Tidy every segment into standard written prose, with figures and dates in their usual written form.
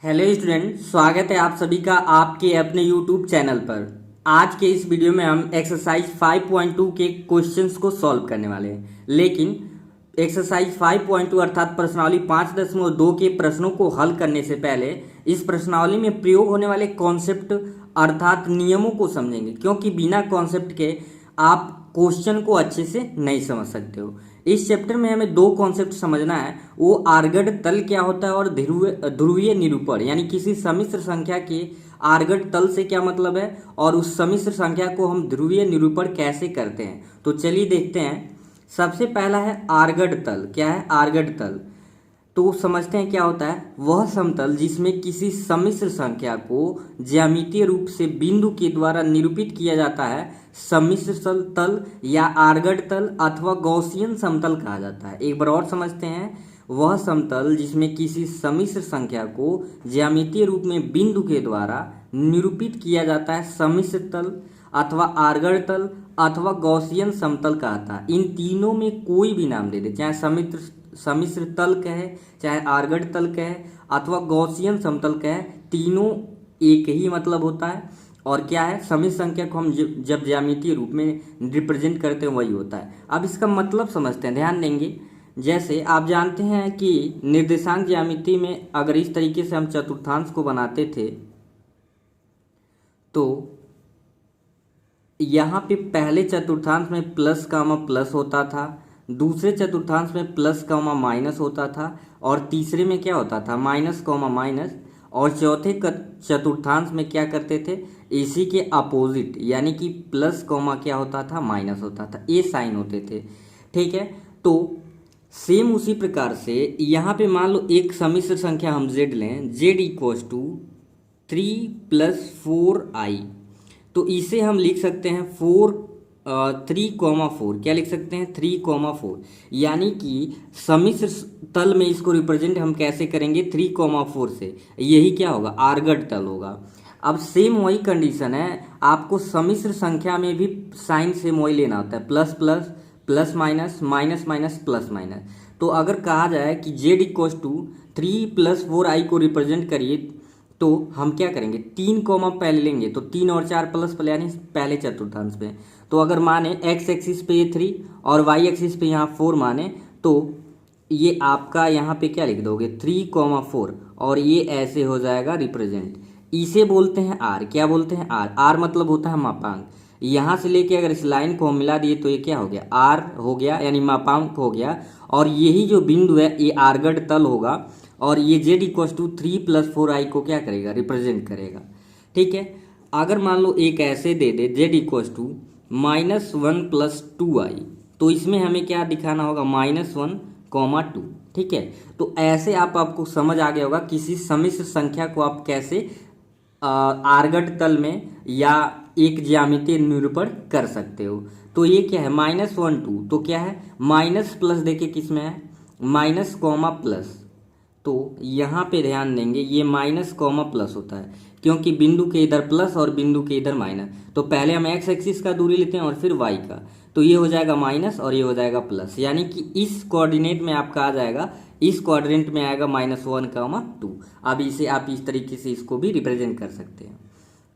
Hello student, स्वागत है आप सभी का आपके अपने यूट्यूब चैनल पर। आज के इस वीडियो में हम एक्सरसाइज 5.2 के क्वेश्चंस को सॉल्व करने वाले हैं। लेकिन एक्सरसाइज 5.2 अर्थात प्रश्नावली 5.2 के प्रश्नों को हल करने से पहले इस प्रश्नावली में प्रयोग होने वाले कॉन्सेप्ट अर्थात नियमों को समझेंगे, क्योंकि बिना कॉन्सेप्ट के आप क्वेश्चन को अच्छे से नहीं समझ सकते हो। इस चैप्टर में हमें दो कॉन्सेप्ट समझना है, वो आर्गड तल क्या होता है और ध्रुवीय निरूपण, यानी किसी सम्मिश्र संख्या के आर्गड तल से क्या मतलब है और उस सम्मिश्र संख्या को हम ध्रुवीय निरूपण कैसे करते हैं। तो चलिए देखते हैं। सबसे पहला है आर्गड तल। क्या है आर्गड तल? तो समझते हैं क्या होता है। वह समतल जिसमें किसी सम्मिश्र संख्या को ज्यामितीय रूप से बिंदु के द्वारा निरूपित किया जाता है सम्मिश्र तल या आर्गड तल अथवा गॉसियन समतल कहा जाता है। एक बार और समझते हैं। वह समतल जिसमें किसी सम्मिश्र संख्या को ज्यामितीय रूप में बिंदु के द्वारा निरूपित किया जाता है सम्मिश्र तल अथवा आर्गड तल अथवा गॉसियन समतल कहता है। इन तीनों में कोई भी नाम दे दे, चाहे सम्मिश्र तल कहे, चाहे आर्गड तल कहे अथवा गॉसियन समतल कहे, तीनों एक ही मतलब होता है। और क्या है, सम्मिश्र संख्या को हम जब ज्यामितीय रूप में रिप्रेजेंट करते हैं वही होता है। अब इसका मतलब समझते हैं, ध्यान देंगे। जैसे आप जानते हैं कि निर्देशांक ज्यामिति में अगर इस तरीके से हम चतुर्थांश को बनाते थे तो यहाँ पे पहले चतुर्थांश में प्लस कामा प्लस होता था, दूसरे चतुर्थांश में प्लस कामा माइनस होता था, और तीसरे में क्या होता था माइनस कामा माइनस, और चौथे चतुर्थांश में क्या करते थे, इसी के अपोजिट यानी कि प्लस कॉमा क्या होता था माइनस होता था, ये साइन होते थे। ठीक है, तो सेम उसी प्रकार से यहाँ पे मान लो एक सम्मिश्र संख्या हम z लें, z इक्वल्स टू 3 + 4i। तो इसे हम लिख सकते हैं 3,4। क्या लिख सकते हैं 3,4, यानी कि सम्मिश्र तल में इसको रिप्रेजेंट हम कैसे करेंगे 3,4 से, यही क्या होगा आर्गड तल होगा। अब सेम वही कंडीशन है, आपको सम्मिश्र संख्या में भी साइन सेम वही लेना होता है, plus plus plus minus minus minus plus minus. तो अगर कहा जाए कि z इक्वल्स टू 3 + 4i को रिप्रेजेंट करिए तो हम क्या करेंगे 3 कॉमा पहले लेंगे, तो 3 और 4 प्लस यानी पहले चतुर्थांश पे। तो अगर माने x एक्सिस पे ये 3 और y एक्सिस पे यहाँ 4 माने, तो ये आपका यहाँ पे क्या लिख दोगे 3,4, और ये ऐसे हो जाएगा रिप्रेजेंट। इसे बोलते हैं r। क्या बोलते हैं r मतलब होता है मापांक। यहाँ से लेके अगर इस लाइन को हम मिला दिए तो ये क्या हो गया r हो गया, यानी मापांक हो गया। और यही जो बिंदु है ये आर्गड तल होगा, और ये z इक्वल्स टू 3 + 4i को क्या करेगा रिप्रेजेंट करेगा। ठीक है, अगर मान लो एक ऐसे दे दे z इक्वल्स टू -1 + 2i, तो इसमें हमें क्या दिखाना होगा -1, 2। ठीक है, तो ऐसे आपको समझ आ गया होगा किसी सम्मिश्र संख्या को आप कैसे आर्गड तल में या एक ज्यामितीय निरूपण कर सकते हो। तो ये क्या है -1, 2, तो क्या है माइनस प्लस, देखिए किस में है माइनस कॉमा प्लस। तो यहाँ पे ध्यान देंगे ये माइनस कॉमा प्लस होता है, क्योंकि बिंदु के इधर प्लस और बिंदु के इधर माइनस। तो पहले हम x एक्सिस का दूरी लेते हैं और फिर y का, तो ये हो जाएगा माइनस और ये हो जाएगा प्लस, यानी कि इस कोऑर्डिनेट में आपका आ जाएगा, इस क्वाड्रेंट में आएगा -1, 2। अब इसे आप इस तरीके से इसको भी रिप्रेजेंट कर सकते हैं।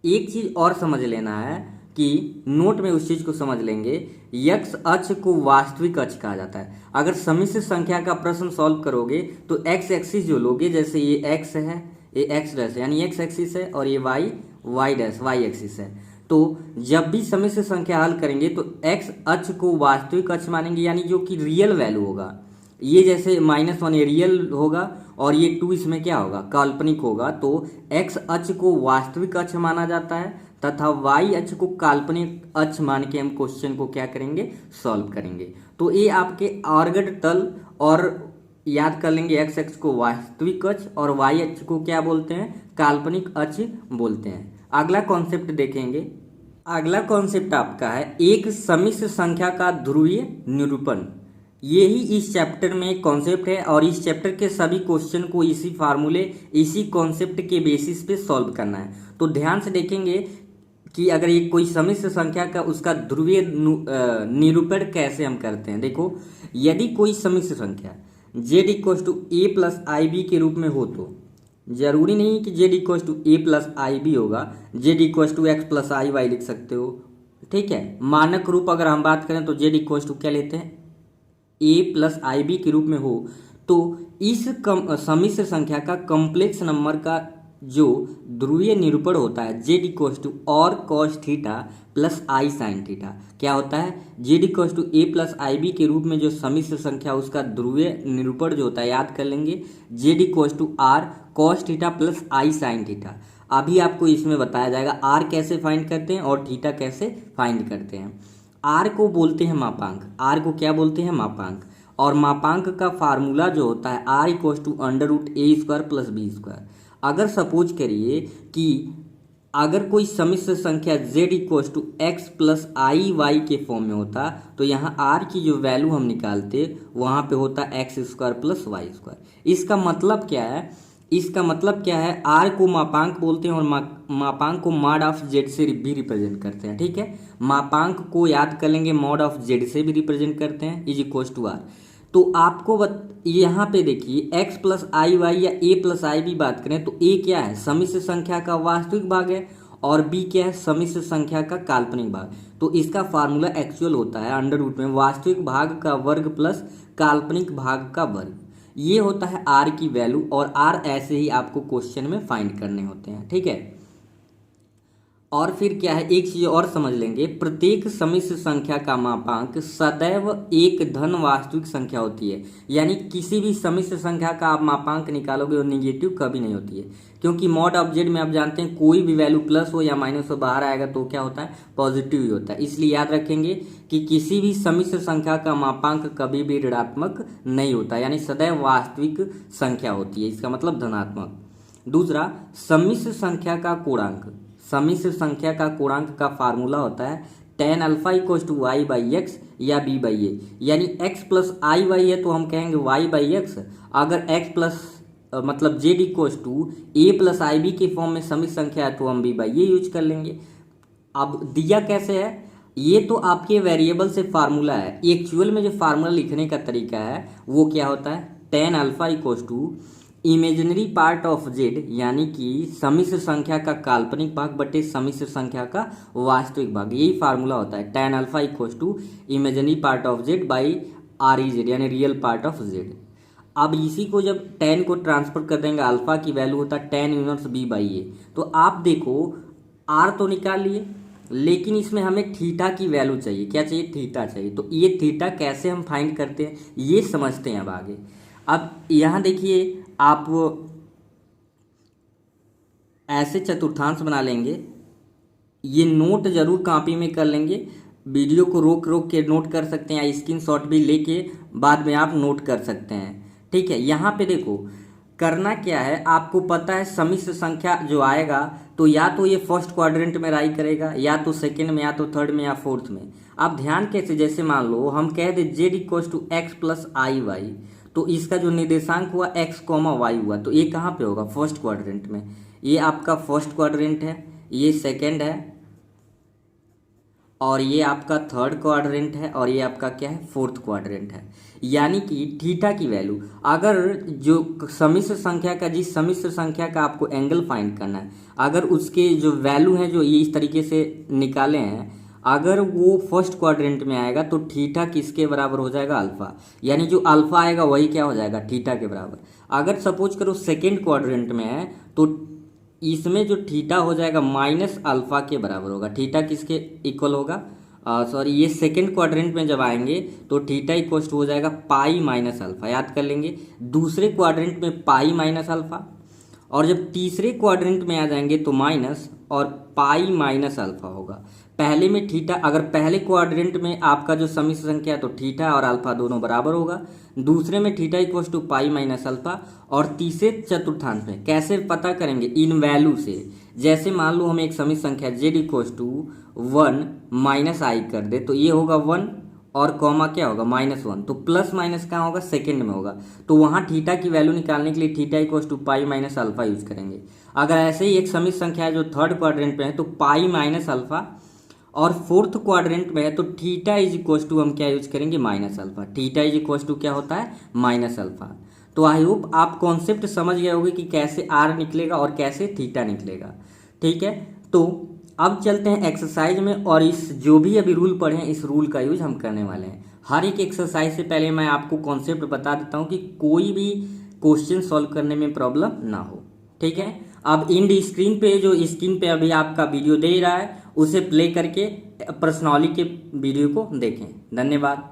एक चीज़ और समझ लेना है कि नोट में उस चीज़ को समझ लेंगे, x अक्ष को वास्तविक अक्ष कहा जाता है। अगर सम्मिश्र संख्या का प्रश्न सॉल्व करोगे तो x एक्सिस जो लोगे, जैसे ये x है, ये x डैश यानी x एक्सिस है, और ये y डैश y एक्सिस है। तो जब भी सम्मिश्र संख्या हल करेंगे तो x अक्ष को वास्तविक अक्ष मानेंगे, यानी जो कि रियल वैल्यू होगा। ये जैसे -1 ये रियल होगा और ये 2 इसमें क्या होगा काल्पनिक होगा। तो x अक्ष को वास्तविक अक्ष माना जाता है तथा y अक्ष को काल्पनिक अक्ष मान के हम क्वेश्चन को क्या करेंगे सॉल्व करेंगे। तो ये आपके आर्गड तल, और याद कर लेंगे x अक्ष को वास्तविक अक्ष और y अक्ष को क्या बोलते हैं काल्पनिक अक्ष बोलते हैं। अगला कॉन्सेप्ट देखेंगे। अगला कॉन्सेप्ट आपका है एक सम्मिश्र संख्या का ध्रुवीय निरूपण। यही इस चैप्टर में कॉन्सेप्ट है, और इस चैप्टर के सभी क्वेश्चन को इसी फार्मूले इसी कॉन्सेप्ट के बेसिस पे सॉल्व करना है। तो ध्यान से देखेंगे कि अगर ये कोई सम्मिश्र संख्या का उसका ध्रुवीय निरूपण कैसे हम करते हैं। देखो, यदि कोई सम्मिश्र संख्या z equals to a + ib के रूप में हो तो जरूरी नहीं कि Z equal to A plus I भी होगा, Z equal to x plus I Y लिख सकते हो। ठीक है, मानक रूप अगर हम बात करें तो जेड इक्वल टू क्या लेते हैं, ए प्लस आई बी के रूप में हो, तो इस सम्मिश्र संख्या का कॉम्प्लेक्स नंबर का जो ध्रुवीय निरूपण होता है z equal to r cos theta plus i sine theta, क्या होता है, z equal to A plus i b के रूप में जो सम्मिश्र संख्या उसका ध्रुवीय निरूपण जो होता है याद कर लेंगे, z equal to r cos theta plus i sine theta. अभी आपको इसमें बताया जाएगा आर कैसे फाइंड करते हैं और थीटा कैसे फाइंड करते हैं। आर को बोलते हैं मापांक, आर को क्या बोलते हैं, मापांक। और मापांक का फार्मूला जो होता है r equal to under root a square plus b square. अगर सपोज करिए कि अगर कोई सम्मिश्र संख्या z equal to x plus I y के फॉर्म में होता तो यहाँ r की जो वैल्यू हम निकालते वहाँ पे होता x square plus y square. इसका मतलब क्या है, इसका मतलब क्या है, r को मापांक बोलते हैं और मापांक को मॉड ऑफ z से भी रिप्रेजेंट करते हैं। ठीक है, मापांक को याद कर लेंगे, मॉड ऑफ z से भी रिप्रेजेंट करते हैं, इज इक्वल टू r। तो आपको यहाँ पे देखिए x प्लस आई वाई या a प्लस आई भी बात करें तो a क्या है, सम्मिश्र संख्या का वास्तविक भाग है और b क्या है, सम्मिश्र संख्या का काल्पनिक भाग। तो इसका फार्मूला एक्चुअल होता है अंडर रूट में वास्तविक भाग का वर्ग प्लस काल्पनिक भाग का वर्ग। ये होता है r की वैल्यू और r ऐसे ही आपको क्वेश्चन में फाइंड करने होते हैं। ठीक है, और फिर क्या है, एक चीज और समझ लेंगे, प्रत्येक सम्मिश्र संख्या का मापांक सदैव एक धन वास्तविक संख्या होती है। यानी किसी भी सम्मिश्र संख्या का आप मापांक निकालोगे और निगेटिव कभी नहीं होती है, क्योंकि मॉड ऑफ जेड में आप जानते हैं कोई भी वैल्यू प्लस हो या माइनस हो बाहर आएगा तो क्या होता है, पॉजिटिव ही होता है। इसलिए याद रखेंगे कि किसी भी सम्मिश्र संख्या का मापांक कभी भी ऋणात्मक नहीं होता, यानी सदैव वास्तविक संख्या होती है, इसका मतलब धनात्मक। दूसरा, सम्मिश्र संख्या का कोणांक, सम्मिश्र संख्या का कोणांक का फार्मूला होता है tan alpha equal to y by x या बी बाई ए। यानी एक्स प्लस आई वाई है तो हम कहेंगे वाई बाई एक्स, अगर एक्स प्लस मतलब z equal to A plus i b के फॉर्म में सम्मिश्र संख्या है तो हम बी बाई ए यूज कर लेंगे। अब दिया कैसे है, ये तो आपके वेरिएबल से फार्मूला है, एक्चुअल में जो फार्मूला लिखने का तरीका है वो क्या होता है, tan alpha equal to imaginary part of z, यानी कि सम्मिश्र संख्या का काल्पनिक भाग बटे सम्मिश्र संख्या का वास्तविक भाग, यही फार्मूला होता है tan alpha equal to imaginary part of z by r e z, यानी रियल पार्ट ऑफ जेड। अब इसी को जब टेन को ट्रांसफर कर देंगे, अल्फा की वैल्यू होता है टेन इनवर्स बी बाई ए। तो आप देखो आर तो निकाल लिए, लेकिन इसमें हमें थीटा की वैल्यू चाहिए, क्या चाहिए, थीटा चाहिए। तो ये थीटा कैसे हम फाइंड करते हैं ये समझते हैं अब आगे। अब यहाँ देखिए आप ऐसे चतुर्थांश बना लेंगे, ये नोट जरूर कॉपी में कर लेंगे, वीडियो को रोक रोक के नोट कर सकते हैं या स्क्रीनशॉट भी लेके बाद में आप नोट कर सकते हैं। ठीक है, यहाँ पे देखो करना क्या है, आपको पता है सम्मिश्र संख्या जो आएगा तो या तो ये फर्स्ट क्वाड्रेंट में राई करेगा, या तो सेकंड में, या तो थर्ड में, या फोर्थ में। आप ध्यान कैसे, जैसे मान लो हम कह दे Z equal to x plus I Y, तो इसका जो निर्देशांक हुआ एक्स कॉमा वाई हुआ, तो ये कहाँ पे होगा, फर्स्ट क्वाड्रेंट में। ये आपका फर्स्ट क्वाड्रेंट है, ये सेकंड है, और ये आपका थर्ड क्वाड्रेंट है, और ये आपका क्या है, फोर्थ क्वाड्रेंट है। यानी कि थीटा की वैल्यू, अगर जो सम्मिश्र संख्या का, जिस सम्मिश्र संख्या का आपको एंगल फाइंड करना है, अगर उसके जो वैल्यू है जो ये इस तरीके से निकाले हैं, अगर वो फर्स्ट क्वाड्रेंट में आएगा तो थीटा किसके बराबर हो जाएगा, अल्फा। यानी जो अल्फा आएगा वही क्या हो जाएगा, थीटा के बराबर। अगर सपोज करो सेकेंड क्वाड्रेंट में है तो इसमें जो थीटा हो जाएगा माइनस अल्फा के बराबर होगा। थीटा किसके इक्वल होगा, सॉरी ये सेकेंड क्वाड्रेंट में जब आएंगे तो थीटा इक्वल हो जाएगा पाई माइनस अल्फा, याद कर लेंगे। दूसरे क्वाड्रेंट में पाई माइनस अल्फा, और जब तीसरे क्वाड्रेंट में आ जाएंगे तो माइनस और पाई माइनस अल्फा होगा। पहले में थीटा, अगर पहले क्वाड्रेंट में आपका जो सम्मिश्र संख्या है तो थीटा और अल्फा दोनों बराबर होगा, दूसरे में theta equal to pi minus alpha, और तीसरे चतुर्थांश में कैसे पता करेंगे, इन वैल्यू से। जैसे मान लो हम एक सम्मिश्र संख्या Z equal to one minus I कर दे तो ये होगा वन और कॉमा क्या होगा, माइनस वन, तो प्लस माइनस कहाँ होगा, सेकंड में होगा। तो वहाँ थीटा की वैल्यू निकालने के लिए theta equal to pi minus alpha use करेंगे। अगर ऐसे ही एक सम्मिश्र संख्या है जो थर्ड क्वाड्रेंट में है तो पाई माइनस अल्फा, और फोर्थ क्वाड्रेंट में है तो थीटा इज इक्वल टू हम क्या यूज करेंगे, minus alpha. Theta is equal to क्या होता है, माइनस अल्फा। तो आई होप आप कॉन्सेप्ट समझ गए होंगे कि कैसे आर निकलेगा और कैसे थीटा निकलेगा। ठीक है, तो अब चलते हैं एक्सरसाइज में, और इस जो भी अभी रूल पढ़े हैं इस रूल का यूज हम करने वाले हैं। हर एक एक्सरसाइज से पहले मैं आपको कॉन्सेप्ट बता देता हूँ कि कोई भी क्वेश्चन सॉल्व करने में प्रॉब्लम ना हो। ठीक है, अब इंड स्क्रीन पे जो स्क्रीन पे अभी आपका वीडियो दे रहा है उसे प्ले करके पर्सनली के वीडियो को देखें। धन्यवाद।